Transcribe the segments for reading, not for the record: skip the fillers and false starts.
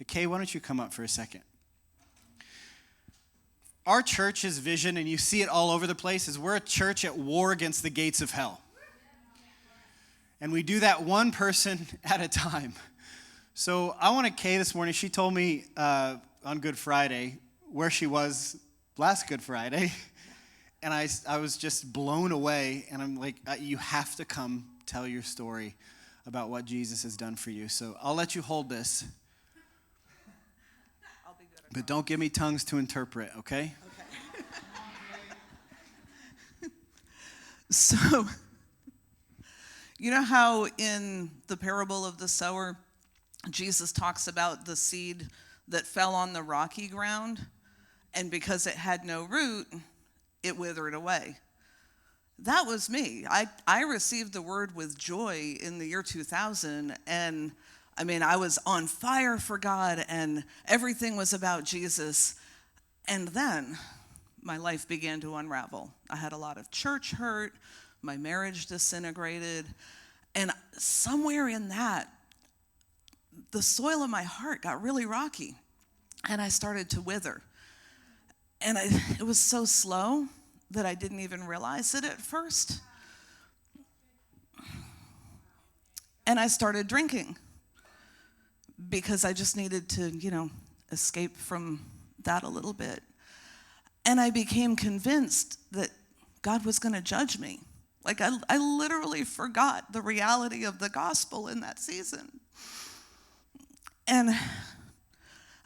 Kay, why don't you come up for a second? Our church's vision, and you see it all over the place, is we're a church at war against the gates of hell. And we do that one person at a time. So I want to Kay this morning. She told me on Good Friday where she was last Good Friday. And I was just blown away. And I'm like, you have to come tell your story about what Jesus has done for you. So I'll let you hold this. I'll be good. But don't give me tongues to interpret, okay? Okay. So, you know how in the parable of the sower, Jesus talks about the seed that fell on the rocky ground, and because it had no root, it withered away. That was me. I received the word with joy in the year 2000, and I was on fire for God, and everything was about Jesus. And then my life began to unravel. I had a lot of church hurt, my marriage disintegrated, and somewhere in that, the soil of my heart got really rocky, and I started to wither. And it was so slow that I didn't even realize it at first. And I started drinking because I just needed to, escape from that a little bit. And I became convinced that God was going to judge me. Like I literally forgot the reality of the gospel in that season. And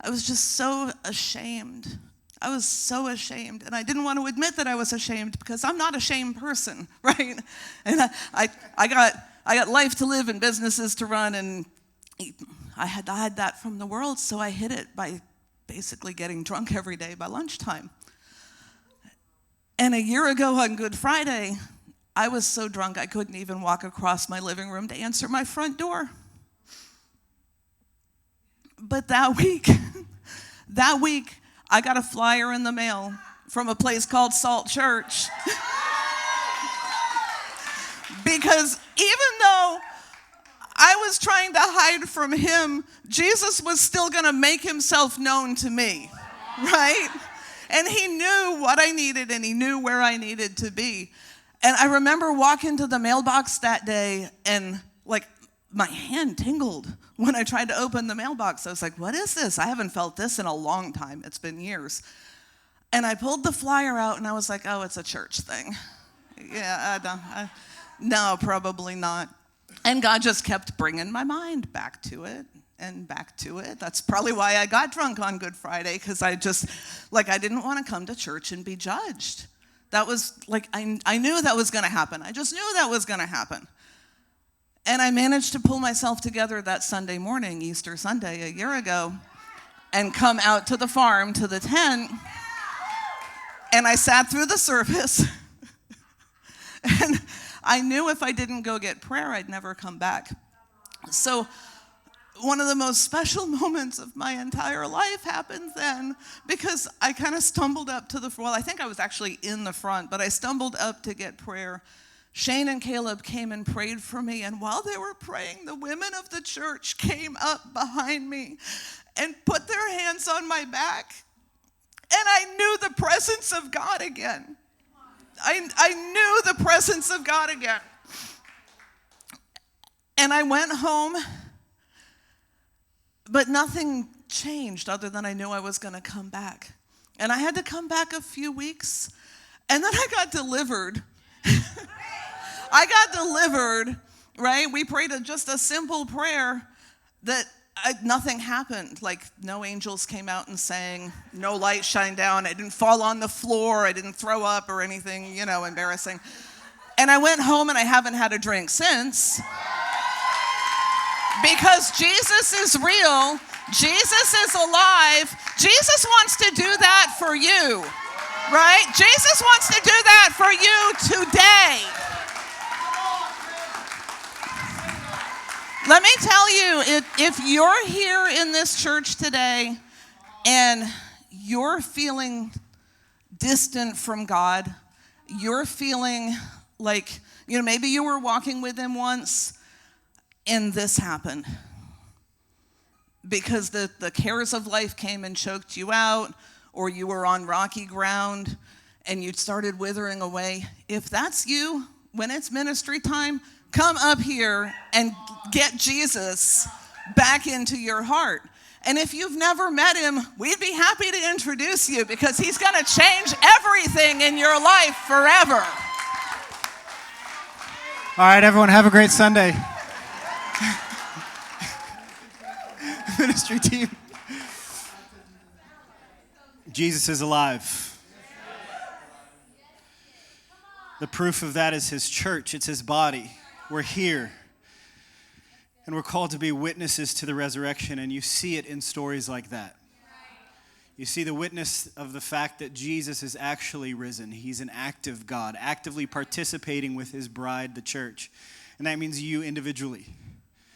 I was just so ashamed. I was so ashamed, and I didn't want to admit that I was ashamed because I'm not a shame person, right? And I got life to live and businesses to run, and I had that from the world, so I hid it by basically getting drunk every day by lunchtime. And a year ago on Good Friday, I was so drunk I couldn't even walk across my living room to answer my front door. But that week, I got a flyer in the mail from a place called Salt Church. Because even though I was trying to hide from him, Jesus was still going to make himself known to me, right? And he knew what I needed, and he knew where I needed to be. And I remember walking to the mailbox that day, and my hand tingled when I tried to open the mailbox. I was like, what is this? I haven't felt this in a long time. It's been years. And I pulled the flyer out, and I was like, oh, it's a church thing. Yeah, no, probably not. And God just kept bringing my mind back to it and back to it. That's probably why I got drunk on Good Friday, because I didn't want to come to church and be judged. That was I knew that was going to happen. I just knew that was going to happen. And I managed to pull myself together that Sunday morning, Easter Sunday, a year ago, and come out to the farm, to the tent, and I sat through the service. And I knew if I didn't go get prayer, I'd never come back. So one of the most special moments of my entire life happened then, because I kind of stumbled up to I think I was actually in the front, but I stumbled up to get prayer. Shane and Caleb came and prayed for me, and while they were praying, the women of the church came up behind me and put their hands on my back, and I knew the presence of God again. I knew the presence of God again. And I went home, but nothing changed other than I knew I was going to come back. And I had to come back a few weeks, and then I got delivered. I got delivered, right? We prayed just a simple prayer that nothing happened. No angels came out and sang, no light shined down. I didn't fall on the floor. I didn't throw up or anything, embarrassing. And I went home, and I haven't had a drink since. Because Jesus is real. Jesus is alive. Jesus wants to do that for you, right? Jesus wants to do that for you today. Let me tell you, if you're here in this church today and you're feeling distant from God, you're feeling like, maybe you were walking with him once and this happened. because the cares of life came and choked you out, or you were on rocky ground and you started withering away. If that's you, when it's ministry time, come up here and get Jesus back into your heart. And if you've never met him, we'd be happy to introduce you, because he's going to change everything in your life forever. All right, everyone, have a great Sunday. Ministry team. Jesus is alive. The proof of that is his church. It's his body. We're here. And we're called to be witnesses to the resurrection, and you see it in stories like that. You see the witness of the fact that Jesus is actually risen. He's an active God, actively participating with his bride, the church. And that means you individually.